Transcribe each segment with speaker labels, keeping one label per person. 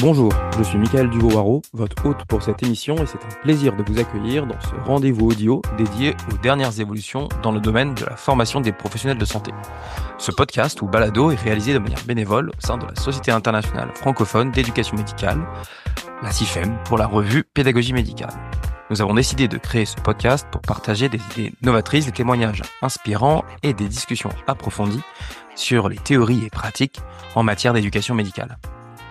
Speaker 1: Bonjour, je suis Michael Duveau-Waro, votre hôte pour cette émission et c'est un plaisir de vous accueillir dans ce rendez-vous audio dédié aux dernières évolutions dans le domaine de la formation des professionnels de santé. Ce podcast ou balado est réalisé de manière bénévole au sein de la Société internationale francophone d'éducation médicale, la CIFEM, pour la revue Pédagogie médicale. Nous avons décidé de créer ce podcast pour partager des idées novatrices, des témoignages inspirants et des discussions approfondies sur les théories et pratiques en matière d'éducation médicale.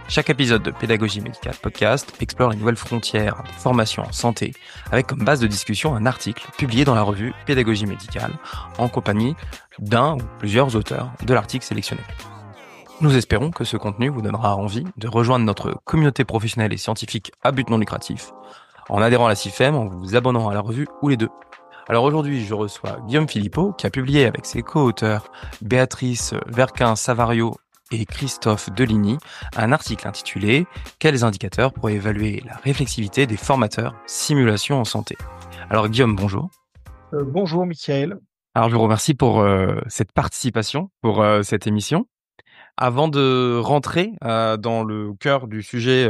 Speaker 1: Chaque épisode de Pédagogie médicale podcast explore les nouvelles frontières des formations en santé, avec comme base de discussion un article publié dans la revue Pédagogie médicale, en compagnie d'un ou plusieurs auteurs de l'article sélectionné. Nous espérons que ce contenu vous donnera envie de rejoindre notre communauté professionnelle et scientifique à but non lucratif, en adhérant à la CIFEM, en vous abonnant à la revue ou les deux. Alors aujourd'hui, je reçois Guillaume Philippot, qui a publié avec ses co-auteurs Béatrice Verquin-Savario et Christophe Deligny, un article intitulé « Quels indicateurs pour évaluer la réflexivité des formateurs simulation en santé ?» Alors Guillaume, bonjour.
Speaker 2: Bonjour Michael.
Speaker 1: Alors je vous remercie pour cette participation, pour cette émission. Avant de rentrer dans le cœur du sujet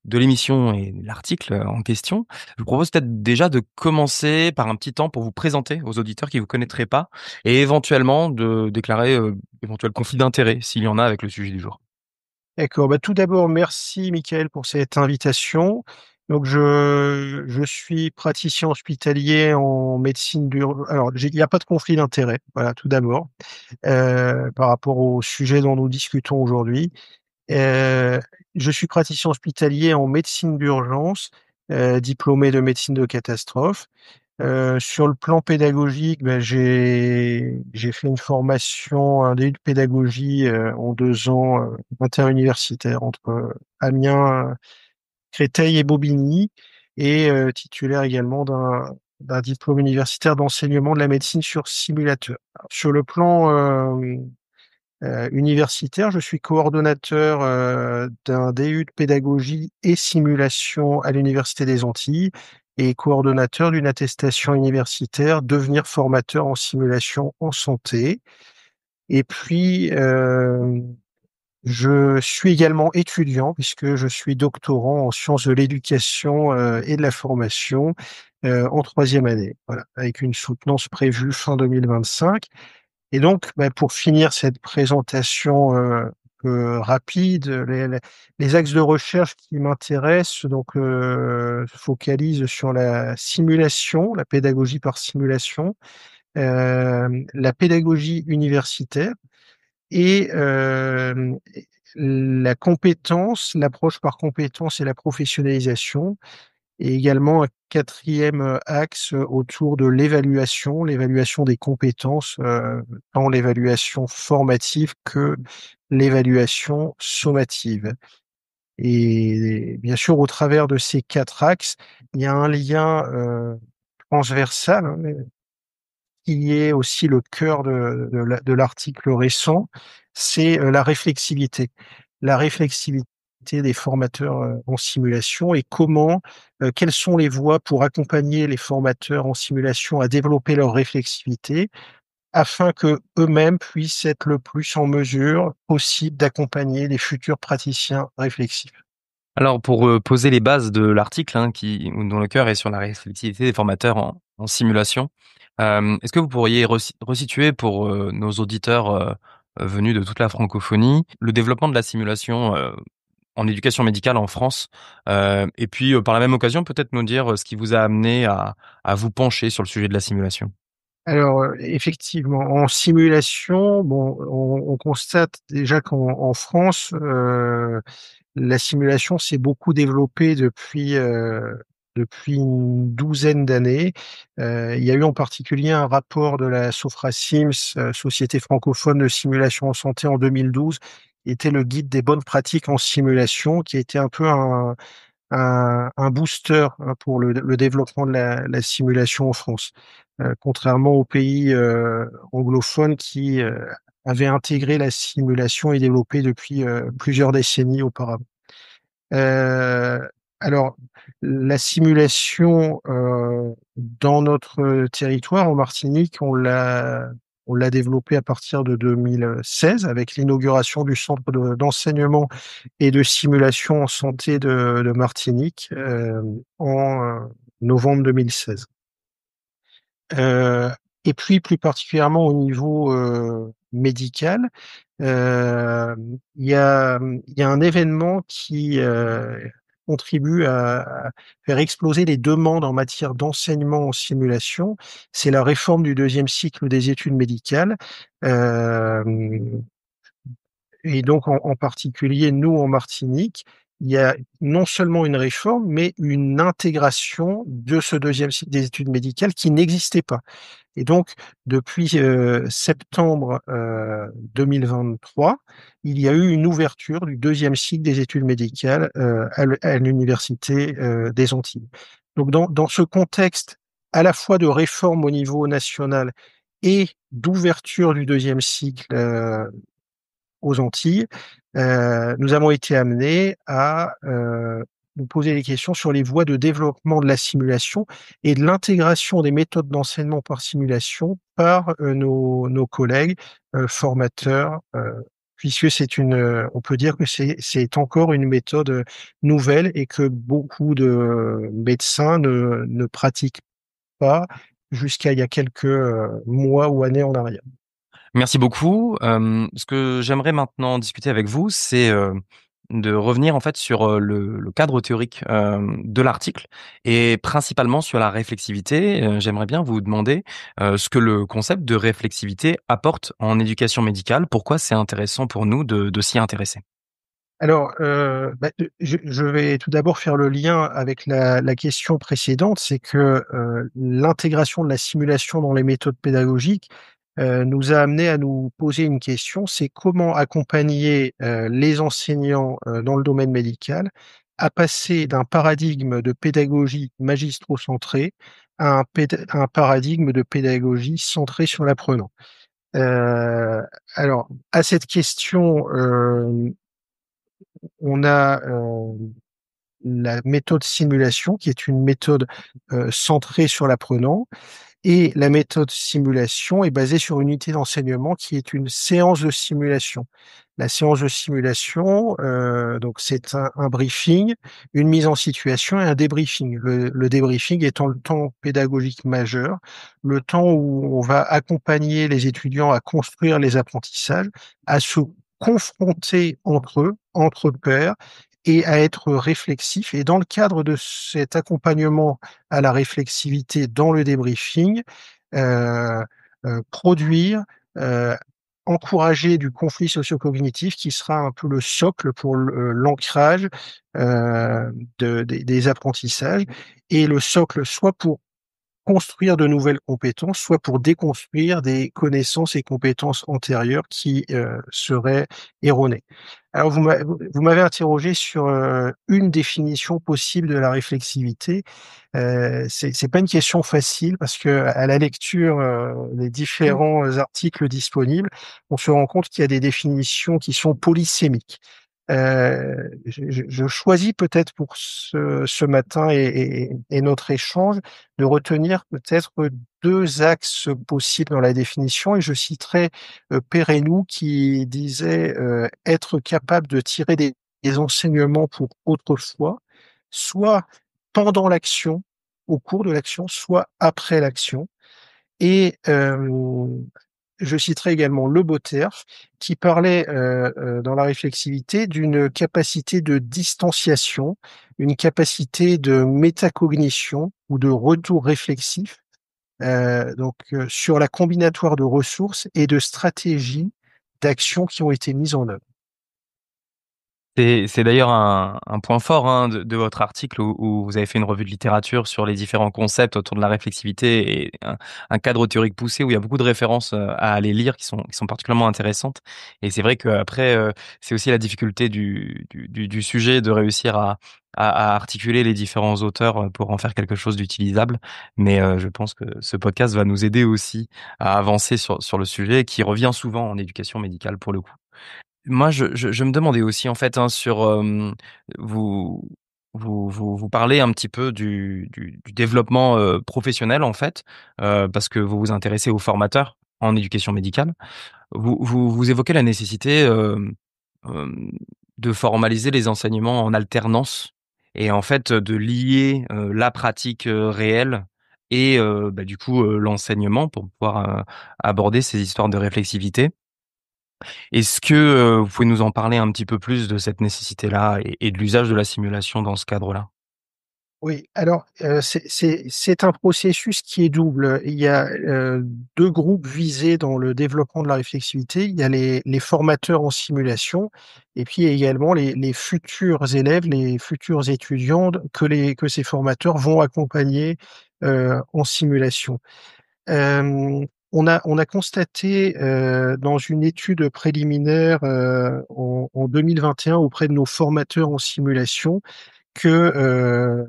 Speaker 1: de l'émission et de l'article en question, je vous propose peut-être déjà de commencer par un petit temps pour vous présenter aux auditeurs qui ne vous connaîtraient pas et éventuellement de déclarer éventuel conflit d'intérêt s'il y en a avec le sujet du jour.
Speaker 2: D'accord. Tout d'abord, merci Michael pour cette invitation. Donc, je suis praticien hospitalier en médecine d'urgence. Alors, il n'y a pas de conflit d'intérêt. Voilà, tout d'abord, par rapport au sujet dont nous discutons aujourd'hui. Euh, je suis praticien hospitalier en médecine d'urgence, diplômé de médecine de catastrophe. Sur le plan pédagogique, j'ai fait une formation, un DU de pédagogie en 2 ans, interuniversitaire entre Amiens, Créteil et Bobigny, et titulaire également d'un diplôme universitaire d'enseignement de la médecine sur simulateur. Alors, sur le plan universitaire, je suis coordonnateur d'un DU de pédagogie et simulation à l'Université des Antilles et coordonnateur d'une attestation universitaire devenir formateur en simulation en santé. Et puis, je suis également étudiant puisque je suis doctorant en sciences de l'éducation et de la formation en 3e année, voilà, avec une soutenance prévue fin 2025. Et donc, pour finir cette présentation rapide, les axes de recherche qui m'intéressent donc se focalisent sur la simulation, la pédagogie par simulation, la pédagogie universitaire et la compétence, l'approche par compétence et la professionnalisation. Et également un 4e axe autour de l'évaluation des compétences, tant l'évaluation formative que l'évaluation sommative. Et bien sûr, au travers de ces 4 axes, il y a un lien transversal, hein, qui est aussi le cœur de l'article récent, c'est la réflexivité. La réflexivité des formateurs en simulation et quelles sont les voies pour accompagner les formateurs en simulation à développer leur réflexivité afin que eux-mêmes puissent être le plus en mesure possible d'accompagner les futurs praticiens réflexifs.
Speaker 1: Alors pour poser les bases de l'article dont le cœur est sur la réflexivité des formateurs en simulation, est-ce que vous pourriez resituer pour nos auditeurs venus de toute la francophonie le développement de la simulation en éducation médicale en France et puis par la même occasion peut-être nous dire ce qui vous a amené à vous pencher sur le sujet de la simulation.
Speaker 2: Alors, effectivement, en simulation, on constate déjà qu'en France, la simulation s'est beaucoup développée depuis une douzaine d'années. Il y a eu en particulier un rapport de la Sofra-Sims, Société francophone de simulation en santé en 2012, qui était le guide des bonnes pratiques en simulation, qui a été un peu un booster, hein, pour le développement de la simulation en France. Contrairement aux pays anglophones qui avaient intégré la simulation et développé depuis plusieurs décennies auparavant. Alors, la simulation dans notre territoire en Martinique, on l'a développée à partir de 2016 avec l'inauguration du centre d'enseignement et de simulation en santé de Martinique en novembre 2016. Euh, et puis plus particulièrement au niveau médical, euh, il y a un événement qui contribue à faire exploser les demandes en matière d'enseignement en simulation. C'est la réforme du deuxième cycle des études médicales. Euh, et donc, en particulier, nous, en Martinique, il y a non seulement une réforme, mais une intégration de ce deuxième cycle des études médicales qui n'existait pas. Et donc, depuis septembre 2023, il y a eu une ouverture du deuxième cycle des études médicales à l'Université des Antilles. Donc, dans ce contexte à la fois de réforme au niveau national et d'ouverture du deuxième cycle aux Antilles, nous avons été amenés à nous poser des questions sur les voies de développement de la simulation et de l'intégration des méthodes d'enseignement par simulation par nos collègues formateurs, puisque on peut dire que c'est encore une méthode nouvelle et que beaucoup de médecins ne pratiquent pas jusqu'à il y a quelques mois ou années en arrière.
Speaker 1: Merci beaucoup. Ce que j'aimerais maintenant discuter avec vous, c'est de revenir en fait sur le cadre théorique de l'article et principalement sur la réflexivité. J'aimerais bien vous demander ce que le concept de réflexivité apporte en éducation médicale. Pourquoi c'est intéressant pour nous de s'y intéresser?
Speaker 2: Alors, je vais tout d'abord faire le lien avec la question précédente, c'est que l'intégration de la simulation dans les méthodes pédagogiques nous a amené à nous poser une question, c'est comment accompagner les enseignants dans le domaine médical à passer d'un paradigme de pédagogie magistro-centrée à un paradigme de pédagogie centrée sur l'apprenant. Euh, alors, à cette question, on a la méthode simulation, qui est une méthode centrée sur l'apprenant, et la méthode simulation est basée sur une unité d'enseignement qui est une séance de simulation. La séance de simulation, donc c'est un briefing, une mise en situation et un débriefing. Le débriefing étant le temps pédagogique majeur, le temps où on va accompagner les étudiants à construire les apprentissages, à se confronter entre eux, entre pairs, et à être réflexifs. Et dans le cadre de cet accompagnement à la réflexivité dans le débriefing, euh, produire, euh, encourager du conflit socio-cognitif qui sera un peu le socle pour l'ancrage des apprentissages et le socle soit pour construire de nouvelles compétences, soit pour déconstruire des connaissances et compétences antérieures qui seraient erronées. Alors, vous m'avez interrogé sur une définition possible de la réflexivité. C'est pas une question facile parce que à la lecture des différents articles disponibles, on se rend compte qu'il y a des définitions qui sont polysémiques. Je choisis peut-être pour ce matin et notre échange de retenir peut-être deux axes possibles dans la définition et je citerai Perrineau qui disait être capable de tirer des enseignements pour autrefois, soit pendant l'action, au cours de l'action, soit après l'action. Et je citerai également Le Boterf, qui parlait dans la réflexivité d'une capacité de distanciation, une capacité de métacognition ou de retour réflexif, sur la combinatoire de ressources et de stratégies d'action qui ont été mises en œuvre.
Speaker 1: C'est d'ailleurs un point fort hein, de votre article où vous avez fait une revue de littérature sur les différents concepts autour de la réflexivité et un cadre théorique poussé où il y a beaucoup de références à aller lire qui sont particulièrement intéressantes. Et c'est vrai qu'après, c'est aussi la difficulté du sujet de réussir à articuler les différents auteurs pour en faire quelque chose d'utilisable. Mais je pense que ce podcast va nous aider aussi à avancer sur le sujet qui revient souvent en éducation médicale pour le coup. Moi, je me demandais aussi, en fait, hein, sur vous, vous parlez un petit peu du développement professionnel en fait, parce que vous vous intéressez aux formateurs en éducation médicale. Vous évoquez la nécessité euh, de formaliser les enseignements en alternance et en fait de lier la pratique réelle et du coup l'enseignement pour pouvoir aborder ces histoires de réflexivité. Est-ce que vous pouvez nous en parler un petit peu plus de cette nécessité-là et de l'usage de la simulation dans ce cadre-là?
Speaker 2: Oui, alors, c'est un processus qui est double. Il y a, 2 groupes visés dans le développement de la réflexivité. Il y a les formateurs en simulation et puis il y a également les futurs élèves, les futurs étudiants que ces formateurs vont accompagner, en simulation. On a constaté, dans une étude préliminaire, en 2021 auprès de nos formateurs en simulation que,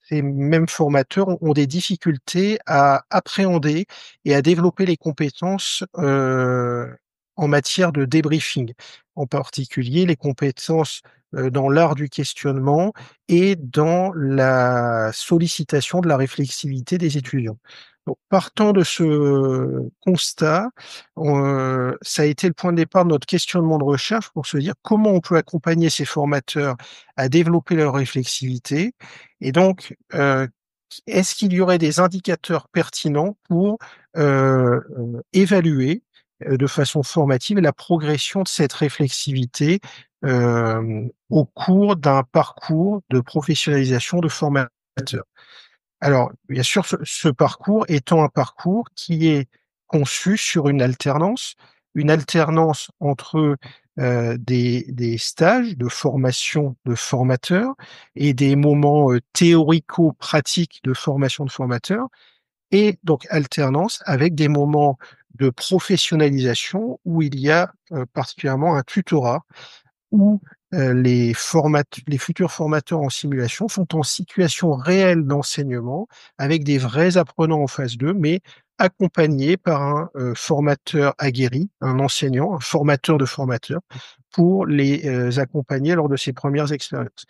Speaker 2: ces mêmes formateurs ont des difficultés à appréhender et à développer les compétences, en matière de débriefing. En particulier, les compétences, dans l'art du questionnement et dans la sollicitation de la réflexivité des étudiants. Donc partant de ce constat, ça a été le point de départ de notre questionnement de recherche pour se dire: «Comment on peut accompagner ces formateurs à développer leur réflexivité et donc, est-ce qu'il y aurait des indicateurs pertinents pour, évaluer, de façon formative la progression de cette réflexivité, au cours d'un parcours de professionnalisation de formateur? Alors, bien sûr, ce parcours étant un parcours qui est conçu sur une alternance entre, des stages de formation de formateurs et des moments, théorico-pratiques de formation de formateurs et donc alternance avec des moments de professionnalisation où il y a, particulièrement un tutorat où, les futurs formateurs en simulation sont en situation réelle d'enseignement avec des vrais apprenants en face d'eux, mais accompagnés par un, formateur aguerri, un enseignant, un formateur de formateurs pour les, accompagner lors de ces premières expériences.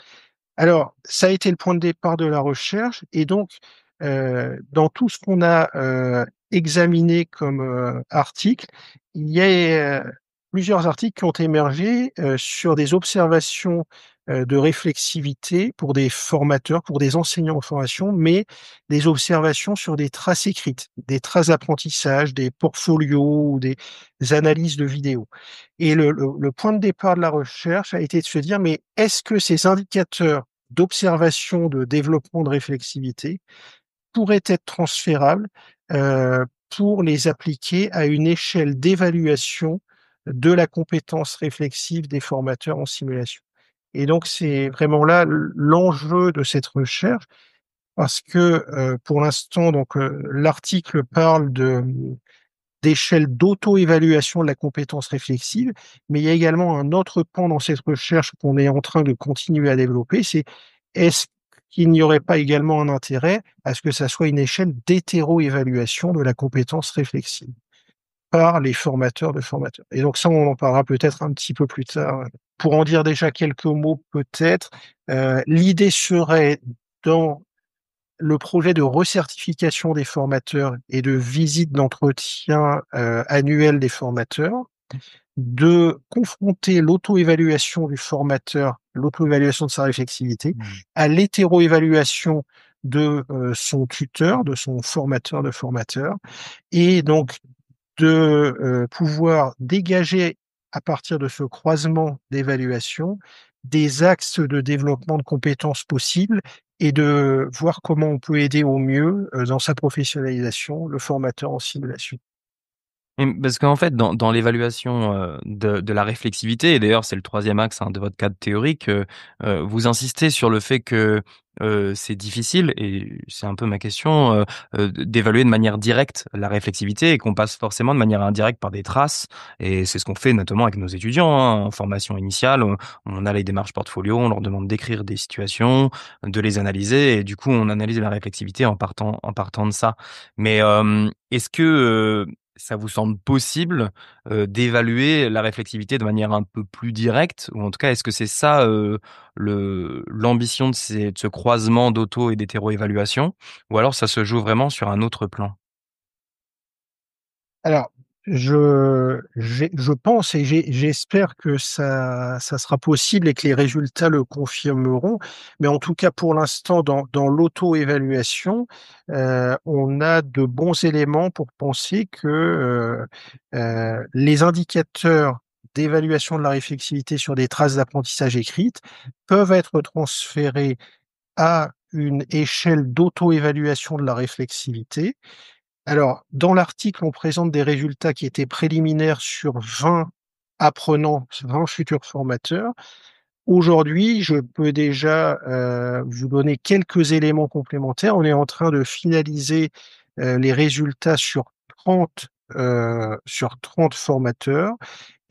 Speaker 2: Alors, ça a été le point de départ de la recherche et donc, dans tout ce qu'on a, examiné comme, articles, il y a, plusieurs articles qui ont émergé, sur des observations, de réflexivité pour des formateurs, pour des enseignants en formation, mais des observations sur des traces écrites, des traces d'apprentissage, des portfolios ou des analyses de vidéos. Et le point de départ de la recherche a été de se dire: «Mais est-ce que ces indicateurs d'observation de développement de réflexivité pourraient être transférables, pour les appliquer à une échelle d'évaluation de la compétence réflexive des formateurs en simulation?» Et donc c'est vraiment là l'enjeu de cette recherche parce que, pour l'instant donc, l'article parle d'échelle d'auto-évaluation de la compétence réflexive, mais il y a également un autre pan dans cette recherche qu'on est en train de continuer à développer, c'est est-ce qu'il n'y aurait pas également un intérêt à ce que ça soit une échelle d'hétéro-évaluation de la compétence réflexive par les formateurs de formateurs? Et donc ça, on en parlera peut-être un petit peu plus tard. Pour en dire déjà quelques mots peut-être, l'idée serait dans le projet de recertification des formateurs et de visite d'entretien, annuel des formateurs, de confronter l'auto-évaluation du formateur, l'auto-évaluation de sa réflexivité,
Speaker 1: Mmh.
Speaker 2: à l'hétéro-évaluation de, son tuteur, de son formateur de formateur et donc de, pouvoir dégager à partir de ce croisement d'évaluation, des axes de développement de compétences possibles et de voir comment on peut aider au mieux, dans sa professionnalisation, le formateur en simulation.
Speaker 1: Parce qu'en fait, dans l'évaluation, de la réflexivité et d'ailleurs c'est le troisième axe, hein, de votre cadre théorique, vous insistez sur le fait que, c'est difficile et c'est un peu ma question, d'évaluer de manière directe la réflexivité et qu'on passe forcément de manière indirecte par des traces et c'est ce qu'on fait notamment avec nos étudiants, hein. En formation initiale, on a les démarches portfolio, on leur demande d'écrire des situations, de les analyser et du coup on analyse la réflexivité en partant de ça. Mais, est-ce que, ça vous semble possible, d'évaluer la réflexivité de manière un peu plus directe? Ou en tout cas, est-ce que c'est ça, l'ambition de ce croisement d'auto et d'hétéro-évaluation? Ou alors ça se joue vraiment sur un autre plan?
Speaker 2: Alors, je pense et j'espère que ça sera possible et que les résultats le confirmeront. Mais en tout cas, pour l'instant, dans l'auto-évaluation, on a de bons éléments pour penser que les indicateurs d'évaluation de la réflexivité sur des traces d'apprentissage écrites peuvent être transférés à une échelle d'auto-évaluation de la réflexivité. Alors, dans l'article, on présente des résultats qui étaient préliminaires sur 20 apprenants, 20 futurs formateurs. Aujourd'hui, je peux déjà vous donner quelques éléments complémentaires. On est en train de finaliser les résultats sur 30 formateurs.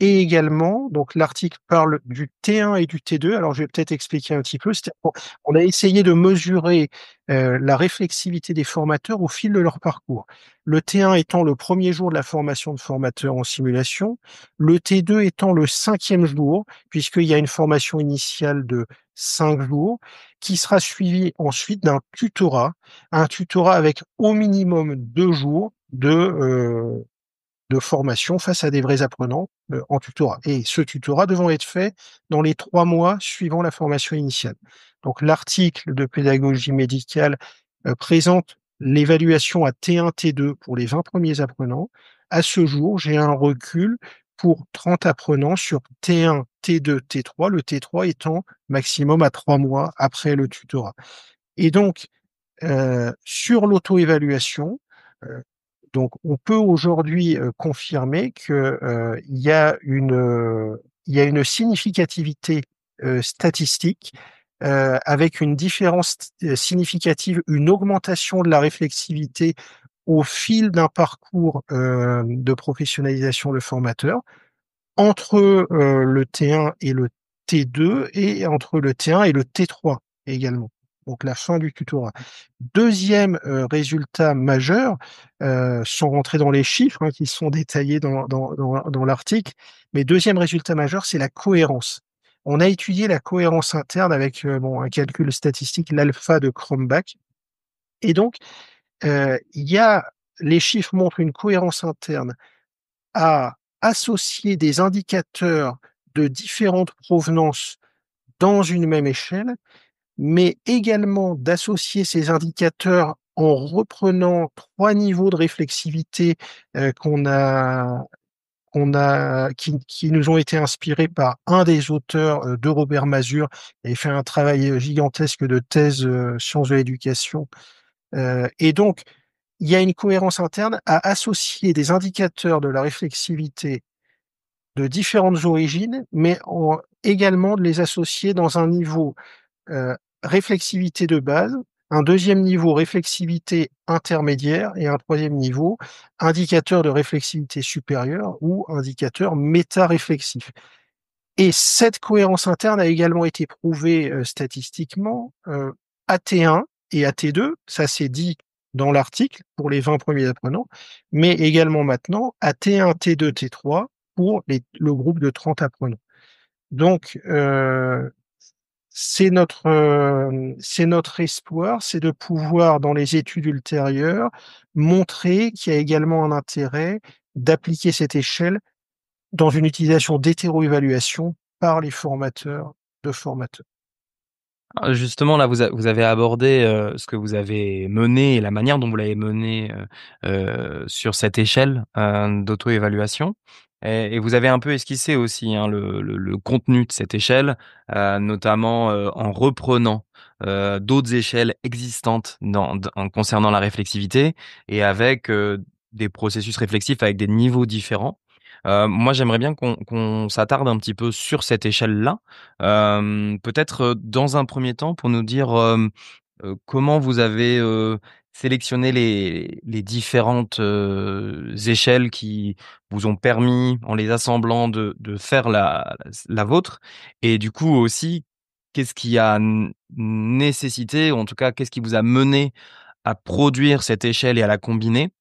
Speaker 2: Et également, donc l'article parle du T1 et du T2. Alors, je vais peut-être expliquer un petit peu. C'est-à-dire qu'on a essayé de mesurer la réflexivité des formateurs au fil de leur parcours. Le T1 étant le premier jour de la formation de formateur en simulation, le T2 étant le 5e jour, puisqu'il y a une formation initiale de 5 jours, qui sera suivie ensuite d'un tutorat, un tutorat avec au minimum 2 jours de formation face à des vrais apprenants en tutorat. Et ce tutorat devant être fait dans les 3 mois suivant la formation initiale. Donc l'article de pédagogie médicale présente l'évaluation à T1, T2 pour les 20 premiers apprenants. À ce jour, j'ai un recul pour 30 apprenants sur T1, T2, T3, le T3 étant maximum à 3 mois après le tutorat. Et donc, sur l'auto-évaluation, heu, donc on peut aujourd'hui, confirmer que, il y a une significativité, statistique, avec une différence significative, une augmentation de la réflexivité au fil d'un parcours, de professionnalisation de formateur entre, le T1 et le T2 et entre le T1 et le T3 également, donc la fin du tutorat. Deuxième résultat majeur, sans rentrer dans les chiffres, hein, qui sont détaillés dans l'article, mais deuxième résultat majeur, c'est la cohérence. On a étudié la cohérence interne avec, bon, un calcul statistique, l'alpha de Cronbach et donc, il y a les chiffres montrent une cohérence interne à associer des indicateurs de différentes provenances dans une même échelle, mais également d'associer ces indicateurs en reprenant 3 niveaux de réflexivité, qui nous ont été inspirés par un des auteurs, de Robert Masur. Il avait fait un travail, gigantesque de thèse, sciences de l'éducation, et donc il y a une cohérence interne à associer des indicateurs de la réflexivité de différentes origines, mais également de les associer dans un niveau réflexivité de base, un deuxième niveau réflexivité intermédiaire et un troisième niveau indicateur de réflexivité supérieure ou indicateur méta-réflexif. Et cette cohérence interne a également été prouvée statistiquement à T1 et à T2, ça c'est dit dans l'article pour les 20 premiers apprenants, mais également maintenant à T1, T2, T3 pour le groupe de 30 apprenants. Donc, c'est notre espoir, c'est de pouvoir, dans les études ultérieures, montrer qu'il y a également un intérêt d'appliquer cette échelle dans une utilisation d'hétéroévaluation par les formateurs de formateurs.
Speaker 1: Ah, justement, là, vous avez abordé, ce que vous avez mené et la manière dont vous l'avez mené, sur cette échelle, d'auto-évaluation et vous avez un peu esquissé aussi, hein, le contenu de cette échelle, notamment, en reprenant, d'autres échelles existantes en concernant la réflexivité et avec, des processus réflexifs avec des niveaux différents. Moi, j'aimerais bien qu'on s'attarde un petit peu sur cette échelle-là. Peut-être, dans un premier temps pour nous dire, comment vous avez, sélectionné les différentes, échelles qui vous ont permis, en les assemblant, de faire la vôtre et du coup aussi, qu'est-ce qui a nécessité ou en tout cas, qu'est-ce qui vous a mené à produire cette échelle et à la combiner?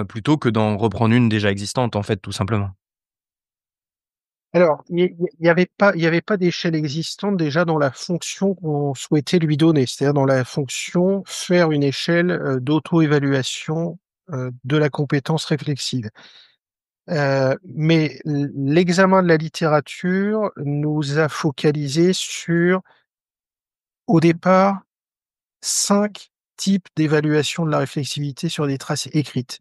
Speaker 1: plutôt que d'en reprendre une déjà existante, en fait, tout simplement.
Speaker 2: Alors, il y avait pas d'échelle existante déjà dans la fonction qu'on souhaitait lui donner, c'est-à-dire dans la fonction faire une échelle, d'auto-évaluation, de la compétence réflexive. Mais l'examen de la littérature nous a focalisé sur, au départ, 5 types d'évaluation de la réflexivité sur des traces écrites.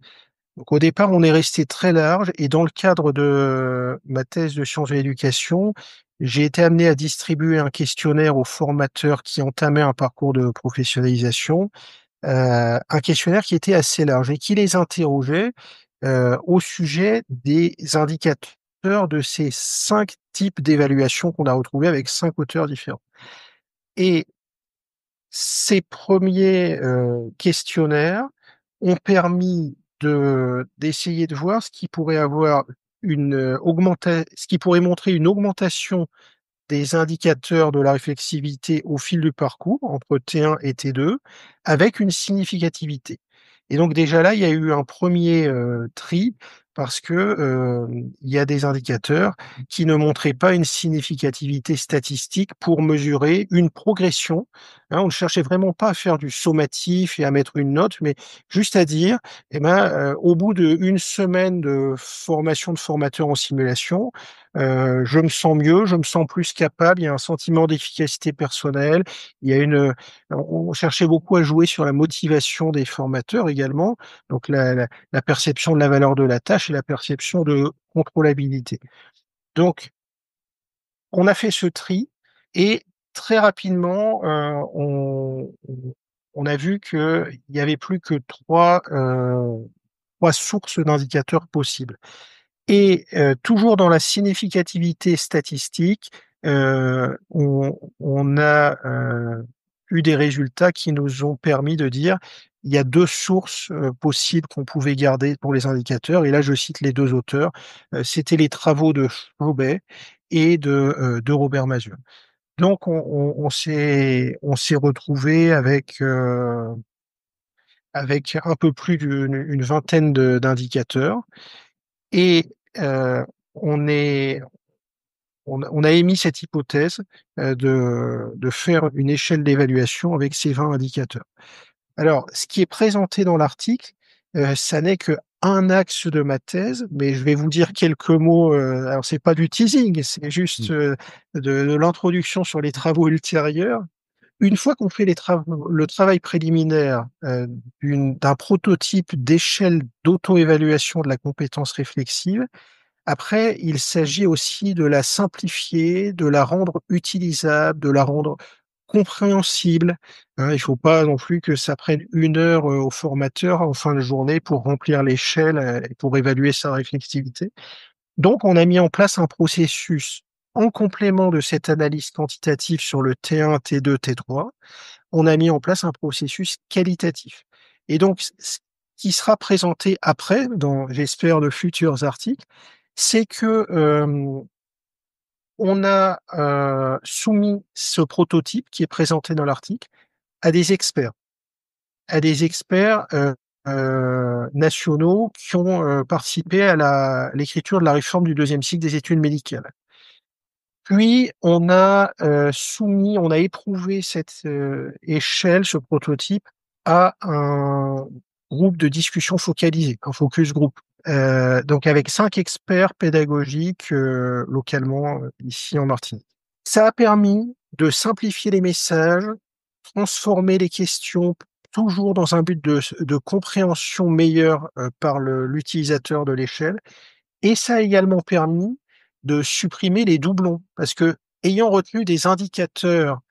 Speaker 2: Donc au départ, on est resté très large et dans le cadre de ma thèse de sciences de l'éducation, j'ai été amené à distribuer un questionnaire aux formateurs qui entamaient un parcours de professionnalisation, un questionnaire qui était assez large et qui les interrogeait, au sujet des indicateurs de ces 5 types d'évaluation qu'on a retrouvés avec 5 auteurs différents. Et ces premiers questionnaires ont permis d'essayer de voir ce qui pourrait avoir une, ce qui pourrait montrer une augmentation des indicateurs de la réflexivité au fil du parcours, entre T1 et T2, avec une significativité. Et donc déjà là, il y a eu un premier tri parce que, il y a des indicateurs qui ne montraient pas une significativité statistique pour mesurer une progression, hein. On ne cherchait vraiment pas à faire du sommatif et à mettre une note, mais juste à dire, eh ben, au bout d'1 semaine de formation de formateur en simulation, je me sens mieux, je me sens plus capable, il y a un sentiment d'efficacité personnelle, il y a une, on cherchait beaucoup à jouer sur la motivation des formateurs également, donc la perception de la valeur de la tâche et la perception de contrôlabilité. Donc on a fait ce tri et très rapidement, on a vu qu'il y avait plus que 3 sources d'indicateurs possibles. Et toujours dans la significativité statistique, on a, eu des résultats qui nous ont permis de dire: «Il y a 2 sources, possibles qu'on pouvait garder pour les indicateurs» et là je cite les 2 auteurs, c'était les travaux de Chauvet et de Robert Mazur. Donc on s'est retrouvés avec un peu plus d'une vingtaine d'indicateurs et on est on a émis cette hypothèse, de faire une échelle d'évaluation avec ces 20 indicateurs. Alors, ce qui est présenté dans l'article, ça n'est qu'un axe de ma thèse, mais je vais vous dire quelques mots, alors c'est pas du teasing, c'est juste,
Speaker 1: Mmh.
Speaker 2: de l'introduction sur les travaux ultérieurs. Une fois qu'on fait le travail préliminaire, d'un prototype d'échelle d'auto-évaluation de la compétence réflexive, après, il s'agit aussi de la simplifier, de la rendre utilisable, de la rendre compréhensible, hein. Il faut pas non plus que ça prenne 1 heure, au formateur en fin de journée pour remplir l'échelle, et pour évaluer sa réflexivité. Donc on a mis en place un processus en complément de cette analyse quantitative sur le T1, T2, T3, on a mis en place un processus qualitatif. Et donc, ce qui sera présenté après, dans, j'espère, de futurs articles, c'est que on a soumis ce prototype qui est présenté dans l'article à des experts, nationaux qui ont participé à l'écriture de la réforme du 2e cycle des études médicales. Puis on a éprouvé cette, échelle, ce prototype à un groupe de discussion focalisé, un focus group. Donc avec 5 experts pédagogiques, localement, ici en Martinique. Ça a permis de simplifier les messages, transformer les questions, toujours dans un but de compréhension meilleure, par l'utilisateur de l'échelle et ça a également permis de supprimer les doublons. Parce qu'ayant retenu des indicateurs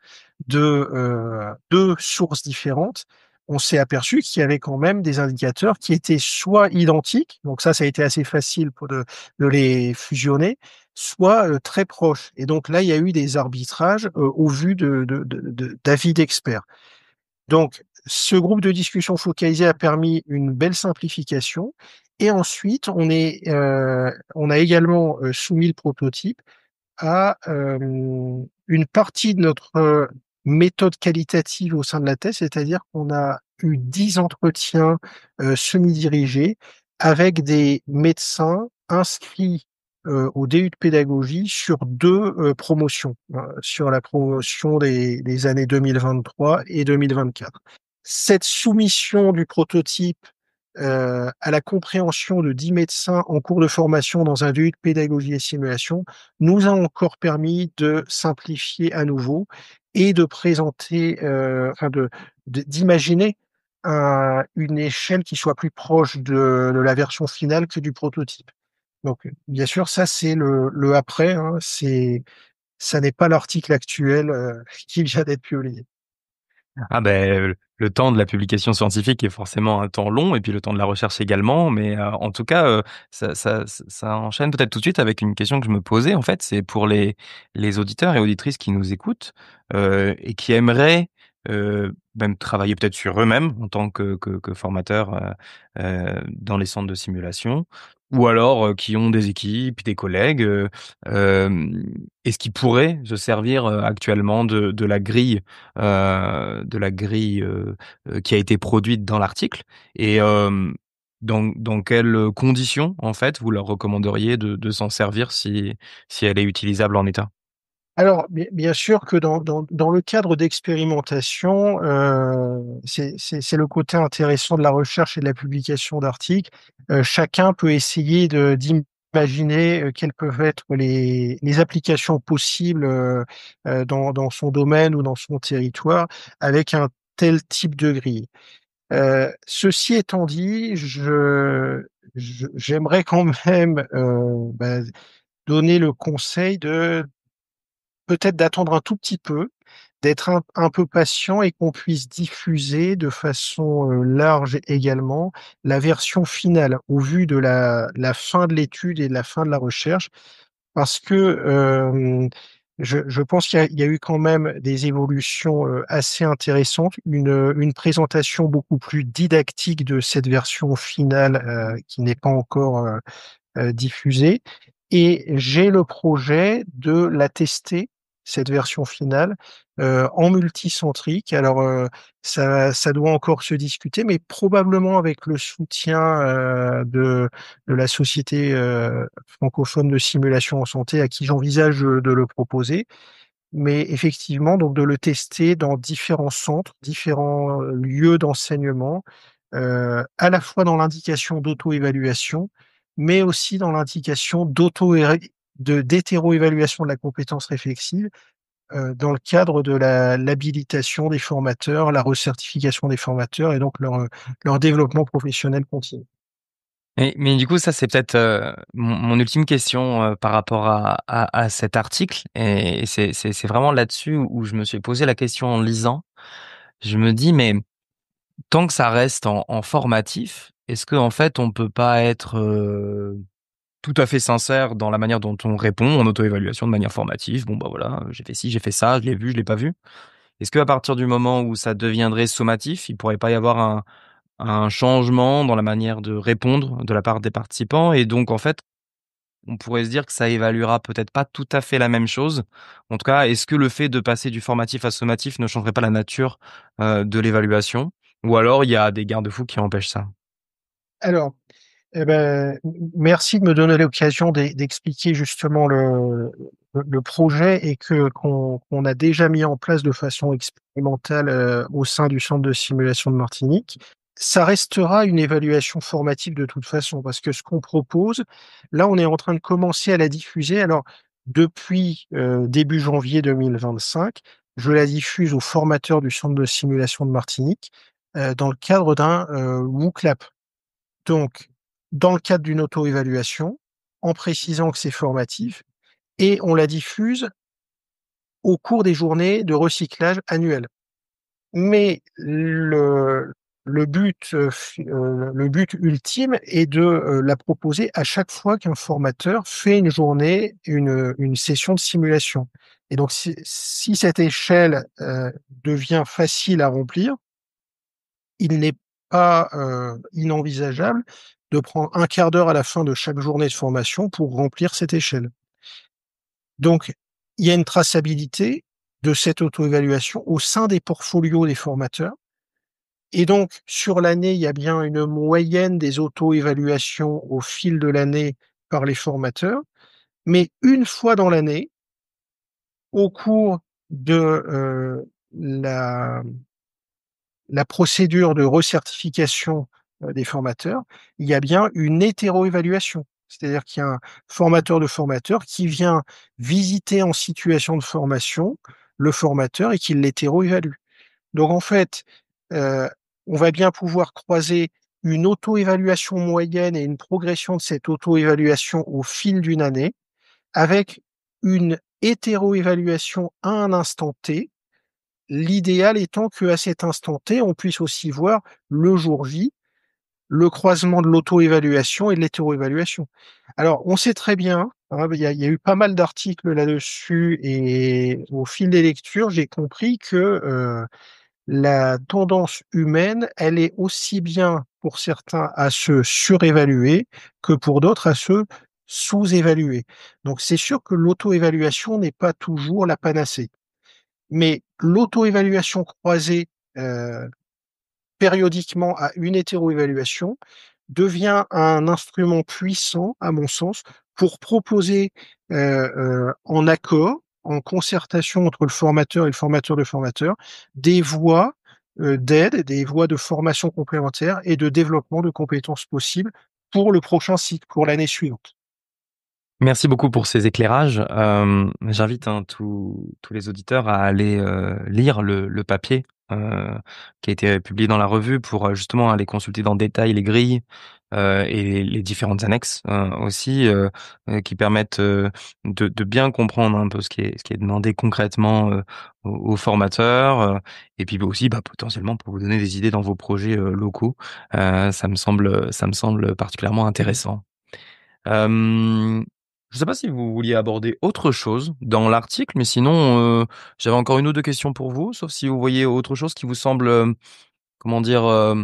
Speaker 2: de, 2 sources différentes, on s'est aperçu qu'il y avait quand même des indicateurs qui étaient soit identiques, donc ça a été assez facile pour de les fusionner, soit, très proches et donc là, il y a eu des arbitrages, au vu d'avis d'experts. Donc, ce groupe de discussion focalisé a permis une belle simplification et ensuite on a également, soumis le prototype à, une partie de notre, méthode qualitative au sein de la thèse, c'est-à-dire qu'on a eu 10 entretiens, semi-dirigés avec des médecins inscrits au DU de pédagogie sur deux promotions, sur la promotion des années 2023 et 2024. Cette soumission du prototype à la compréhension de 10 médecins en cours de formation dans un DU de pédagogie et simulation nous a encore permis de simplifier à nouveau et de présenter, d'imaginer une échelle qui soit plus proche de la version finale que du prototype. Donc, bien sûr, ça c'est le après, hein, ça n'est pas l'article actuel qui vient d'être publié.
Speaker 1: Ah ben, le temps de la publication scientifique est forcément un temps long, et puis le temps de la recherche également. Mais en tout cas, ça enchaîne peut-être tout de suite avec une question que je me posais. En fait, c'est pour les auditeurs et auditrices qui nous écoutent et qui aimeraient même travailler peut-être sur eux-mêmes en tant que formateurs dans les centres de simulation, ou alors qui ont des équipes, des collègues. Est-ce qu'ils pourraient se servir actuellement de la grille qui a été produite dans l'article? Et dans quelles conditions, en fait, vous leur recommanderiez de s'en servir si elle est utilisable en état?
Speaker 2: Alors, bien sûr que dans le cadre d'expérimentation, c'est le côté intéressant de la recherche et de la publication d'articles. Chacun peut essayer d'imaginer quelles peuvent être les applications possibles dans son domaine ou dans son territoire avec un tel type de grille. Ceci étant dit, j'aimerais quand même donner le conseil de peut-être d'attendre un tout petit peu, d'être un peu patient et qu'on puisse diffuser de façon large également la version finale au vu de la fin de l'étude et de la fin de la recherche. Parce que je pense qu'il y a eu quand même des évolutions assez intéressantes, une présentation beaucoup plus didactique de cette version finale qui n'est pas encore diffusée. Et j'ai le projet de la tester, cette version finale, en multicentrique. Alors, ça doit encore se discuter, mais probablement avec le soutien de la société francophone de simulation en santé à qui j'envisage de le proposer. Mais effectivement, donc de le tester dans différents centres, différents lieux d'enseignement, à la fois dans l'indication d'auto-évaluation, mais aussi dans l'indication d'hétéro-évaluation de la compétence réflexive, dans le cadre de l'habilitation des formateurs, la recertification des formateurs et donc leur développement professionnel continu.
Speaker 1: Mais du coup, ça, c'est peut-être mon ultime question par rapport à cet article. Et c'est vraiment là-dessus où je me suis posé la question en lisant. Je me dis, mais tant que ça reste en formatif, est-ce qu'en fait, on peut pas être tout à fait sincère dans la manière dont on répond en auto-évaluation de manière formative? Bon, bah voilà, j'ai fait ci, j'ai fait ça, je l'ai vu, je l'ai pas vu. Est-ce qu'à partir du moment où ça deviendrait sommatif, il pourrait pas y avoir un changement dans la manière de répondre de la part des participants? Et donc, en fait, on pourrait se dire que ça évaluera peut-être pas tout à fait la même chose. En tout cas, est-ce que le fait de passer du formatif à sommatif ne changerait pas la nature de l'évaluation? Ou alors il y a des garde-fous qui empêchent ça?
Speaker 2: Alors, eh ben, merci de me donner l'occasion d'expliquer justement le projet et qu'on a déjà mis en place de façon expérimentale au sein du centre de simulation de Martinique. Ça restera une évaluation formative de toute façon, parce que ce qu'on propose, là, on est en train de commencer à la diffuser. Alors, depuis début janvier 2025, je la diffuse aux formateurs du centre de simulation de Martinique dans le cadre d'un WooClap. Donc, dans le cadre d'une auto-évaluation, en précisant que c'est formatif, et on la diffuse au cours des journées de recyclage annuelles. Mais le but ultime est de la proposer à chaque fois qu'un formateur fait une journée, une session de simulation. Et donc, si cette échelle devient facile à remplir, il n'est pas inenvisageable de prendre un quart d'heure à la fin de chaque journée de formation pour remplir cette échelle. Donc, il y a une traçabilité de cette auto-évaluation au sein des portfolios des formateurs Et donc, sur l'année, il y a bien une moyenne des auto-évaluations au fil de l'année par les formateurs. Mais une fois dans l'année, au cours de la, la procédure de recertification des formateurs, il y a bien une hétéro-évaluation. C'est-à-dire qu'il y a un formateur de formateur qui vient visiter en situation de formation le formateur et qui l'hétéro-évalue. Donc en fait, euh, on va bien pouvoir croiser une auto-évaluation moyenne et une progression de cette auto-évaluation au fil d'une année avec une hétéro-évaluation à un instant T. L'idéal étant qu'à cet instant T, on puisse aussi voir le jour J, le croisement de l'auto-évaluation et de l'hétéro-évaluation. Alors, on sait très bien, hein, il y a eu pas mal d'articles là-dessus et au fil des lectures, j'ai compris que la tendance humaine, elle est aussi bien pour certains à se surévaluer que pour d'autres à se sous-évaluer. Donc c'est sûr que l'auto-évaluation n'est pas toujours la panacée. Mais l'auto-évaluation croisée euh, périodiquement à une hétéro-évaluation devient un instrument puissant, à mon sens, pour proposer en accord, en concertation entre le formateur et le formateur de formateur, des voies d'aide, des voies de formation complémentaires et de développement de compétences possibles pour le prochain cycle, pour l'année suivante.
Speaker 1: Merci beaucoup pour ces éclairages. J'invite tous les auditeurs à aller lire le papier qui a été publié dans la revue pour justement aller consulter dans le détail les grilles et les différentes annexes aussi qui permettent de bien comprendre un peu ce qui est demandé concrètement aux formateurs et puis aussi potentiellement pour vous donner des idées dans vos projets locaux. Ça me semble particulièrement intéressant. Euh, je ne sais pas si vous vouliez aborder autre chose dans l'article, mais sinon, j'avais encore une ou deux questions pour vous, sauf si vous voyez autre chose qui vous semble, comment dire,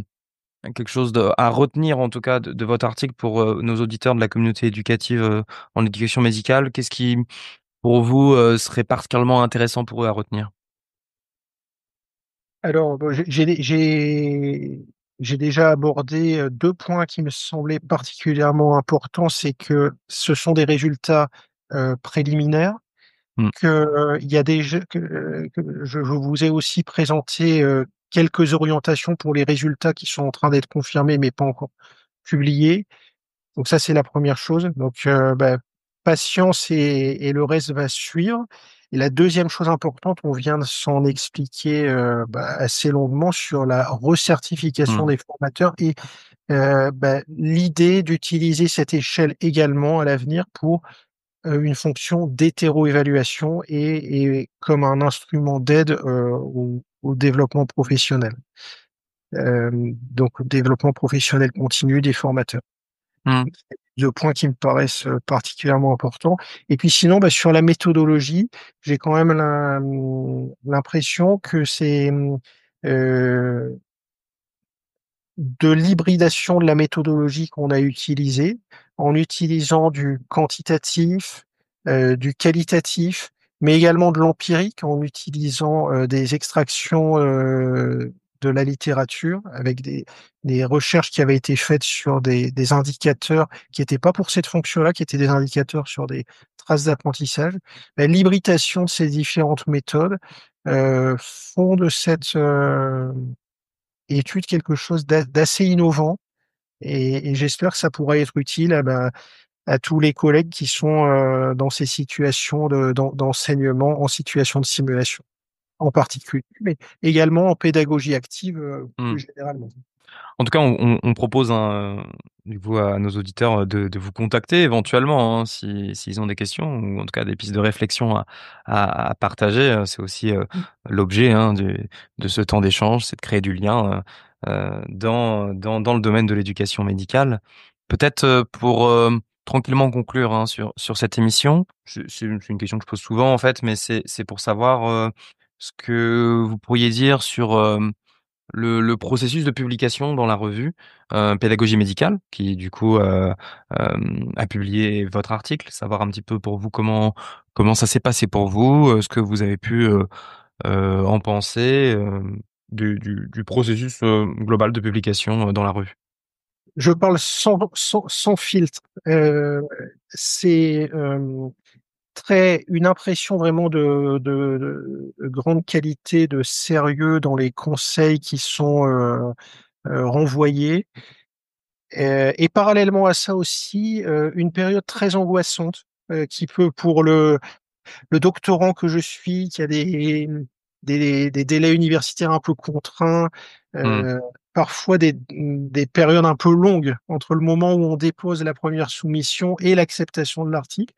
Speaker 1: quelque chose à retenir en tout cas de votre article pour nos auditeurs de la communauté éducative en éducation médicale. Qu'est-ce qui, pour vous, serait particulièrement intéressant pour eux à retenir?
Speaker 2: Alors, bon, j'ai déjà abordé deux points qui me semblaient particulièrement importants. C'est que ce sont des résultats préliminaires,
Speaker 1: Hmm.
Speaker 2: il y a que je vous ai aussi présenté quelques orientations pour les résultats qui sont en train d'être confirmés mais pas encore publiés. Donc ça, c'est la première chose. Donc, patience et le reste va suivre. Et la deuxième chose importante, on vient de s'en expliquer assez longuement sur la recertification
Speaker 1: Hmm.
Speaker 2: des formateurs et l'idée d'utiliser cette échelle également à l'avenir pour une fonction d'hétéro-évaluation et comme un instrument d'aide au développement professionnel. Donc, développement professionnel continu des formateurs.
Speaker 1: Hmm.
Speaker 2: Deux points qui me paraissent particulièrement importants. Et puis sinon, sur la méthodologie, j'ai quand même l'impression que c'est euh, de l'hybridation de la méthodologie qu'on a utilisée, en utilisant du quantitatif, du qualitatif, mais également de l'empirique, en utilisant des extractions de la littérature, avec des recherches qui avaient été faites sur des indicateurs qui n'étaient pas pour cette fonction-là, qui étaient des indicateurs sur des traces d'apprentissage. L'hybridation de ces différentes méthodes font de cette étude quelque chose d'assez innovant et j'espère que ça pourra être utile à tous les collègues qui sont dans ces situations d'enseignement en situation de simulation en particulier, mais également en pédagogie active
Speaker 1: Hmm.
Speaker 2: plus généralement.
Speaker 1: En tout cas, on propose du coup à nos auditeurs de vous contacter éventuellement hein, s'ils ont des questions ou en tout cas des pistes de réflexion à partager. C'est aussi l'objet hein, de ce temps d'échange, c'est de créer du lien dans le domaine de l'éducation médicale. Peut-être pour tranquillement conclure hein, sur cette émission, c'est une question que je pose souvent en fait, mais c'est pour savoir ce que vous pourriez dire sur le processus de publication dans la revue Pédagogie médicale, qui du coup a publié votre article, savoir un petit peu pour vous comment ça s'est passé pour vous, ce que vous avez pu en penser. du processus global de publication dans la revue.
Speaker 2: Je parle sans filtre. C'est une impression vraiment de grande qualité, de sérieux dans les conseils qui sont renvoyés. Et parallèlement à ça aussi, une période très angoissante qui peut, pour le doctorant que je suis, qui a des délais universitaires un peu contraints,
Speaker 1: Hmm.
Speaker 2: parfois des périodes un peu longues entre le moment où on dépose la première soumission et l'acceptation de l'article.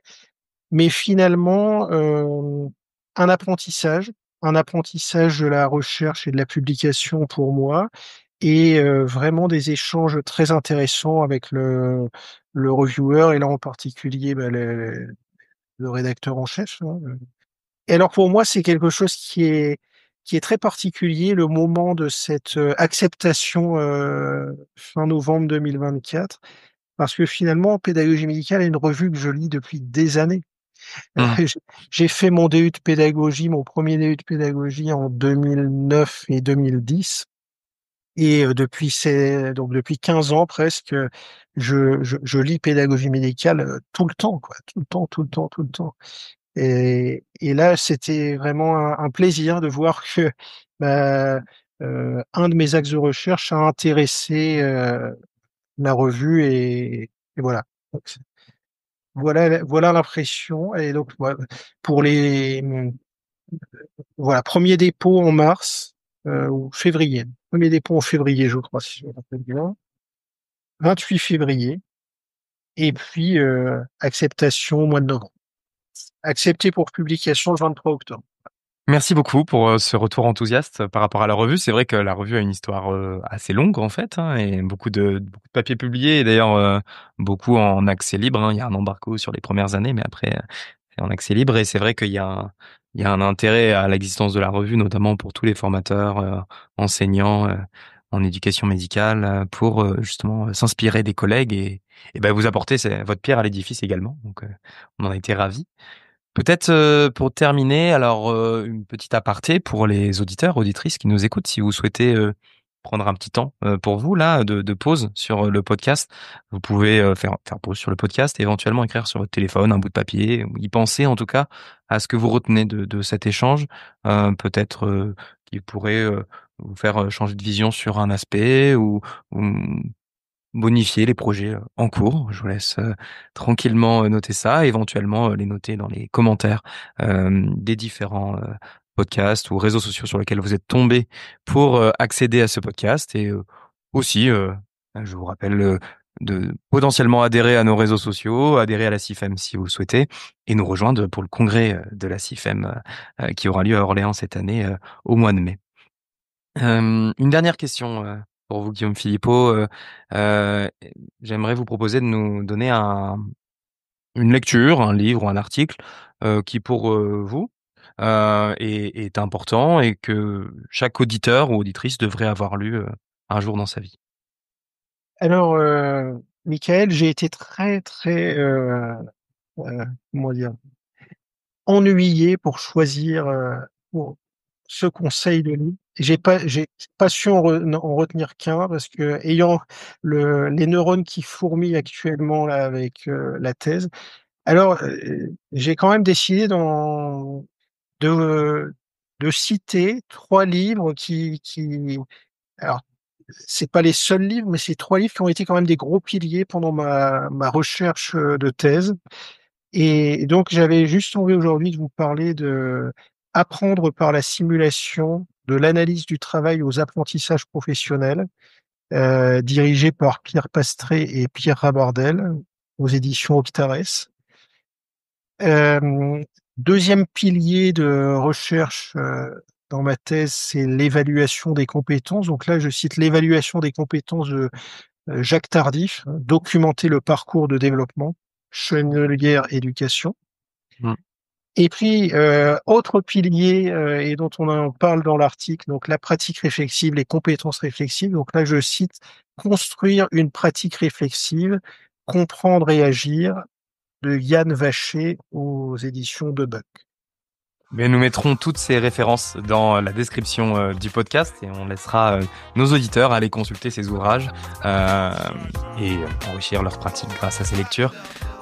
Speaker 2: Mais finalement, un apprentissage, un apprentissage de la recherche et de la publication pour moi, et vraiment des échanges très intéressants avec le reviewer, et là en particulier le rédacteur en chef, hein. Et alors pour moi, c'est quelque chose qui est très particulier, le moment de cette acceptation fin novembre 2024, parce que finalement, Pédagogie médicale est une revue que je lis depuis des années.
Speaker 1: Hmm.
Speaker 2: J- J'ai fait mon DU de pédagogie, mon premier DU de pédagogie en 2009 et 2010. Et donc depuis 15 ans presque, je lis pédagogie médicale tout le temps, quoi, tout le temps, tout le temps, tout le temps. Et là, c'était vraiment un plaisir de voir que bah, un de mes axes de recherche a intéressé la revue, et voilà. Donc, voilà l'impression. Et donc pour voilà, premier dépôt en mars ou février. Premier dépôt en février, je crois, si je me rappelle bien. 28 février. Et puis acceptation au mois de novembre. Accepté pour publication le 23 octobre.
Speaker 1: Merci beaucoup pour ce retour enthousiaste par rapport à la revue. C'est vrai que la revue a une histoire assez longue en fait, hein, et beaucoup de papiers publiés, et d'ailleurs beaucoup en accès libre, hein. Il y a un embargo sur les premières années, mais après c'est en accès libre. Et c'est vrai il y a un intérêt à l'existence de la revue, notamment pour tous les formateurs, enseignants en éducation médicale, pour justement s'inspirer des collègues et ben, vous apporter votre pierre à l'édifice également. Donc on en a été ravis. Peut-être pour terminer, alors une petite aparté pour les auditeurs, auditrices qui nous écoutent, si vous souhaitez prendre un petit temps pour vous là de pause sur le podcast, vous pouvez faire pause sur le podcast et éventuellement écrire sur votre téléphone un bout de papier, ou y penser en tout cas à ce que vous retenez de cet échange, peut-être qui pourrait vous faire changer de vision sur un aspect ou bonifier les projets en cours. Je vous laisse tranquillement noter ça, éventuellement les noter dans les commentaires des différents podcasts ou réseaux sociaux sur lesquels vous êtes tombés pour accéder à ce podcast. Et aussi, je vous rappelle de potentiellement adhérer à nos réseaux sociaux, adhérer à la CIFEM si vous le souhaitez, et nous rejoindre pour le congrès de la CIFEM qui aura lieu à Orléans cette année au mois de mai. Une dernière question, pour vous, Guillaume Philippot. Heu, J'aimerais vous proposer de nous donner une lecture, un livre ou un article, qui pour, vous, est important et que chaque auditeur ou auditrice devrait avoir lu, un jour dans sa vie.
Speaker 2: Alors, Michael, j'ai été très, très, comment dire, ennuyé pour choisir pour ce conseil de livre. J'ai pas su en retenir qu'un, parce que ayant les neurones qui fourmillent actuellement là avec la thèse. Alors, j'ai quand même décidé de, de citer trois livres alors, c'est pas les seuls livres, mais c'est trois livres qui ont été quand même des gros piliers pendant ma recherche de thèse. Et donc, j'avais juste envie aujourd'hui de vous parler de Apprendre par la simulation, de l'analyse du travail aux apprentissages professionnels, dirigé par Pierre Pastré et Pierre Rabardel, aux éditions Octares. Euh, Deuxième pilier de recherche dans ma thèse, c'est l'évaluation des compétences. Donc là, je cite l'évaluation des compétences de Jacques Tardif, hein, documenter le parcours de développement, Chenelière Éducation.
Speaker 1: Mmh.
Speaker 2: Et puis, autre pilier, et dont on en parle dans l'article, donc la pratique réflexive, les compétences réflexives. Donc là, je cite construire une pratique réflexive, comprendre et agir, de Yann Vacher aux éditions de Buck.
Speaker 1: Mais nous mettrons toutes ces références dans la description du podcast et on laissera nos auditeurs aller consulter ces ouvrages et enrichir leur pratique grâce à ces lectures.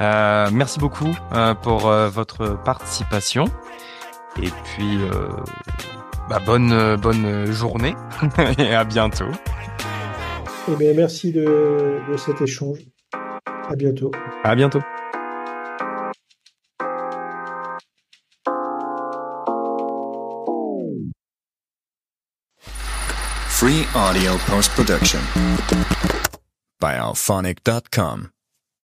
Speaker 1: Merci beaucoup pour votre participation et puis bonne journée et à bientôt.
Speaker 2: Eh bien, merci de cet échange. À bientôt.
Speaker 1: À bientôt.
Speaker 3: Free audio post-production by alphonic.com.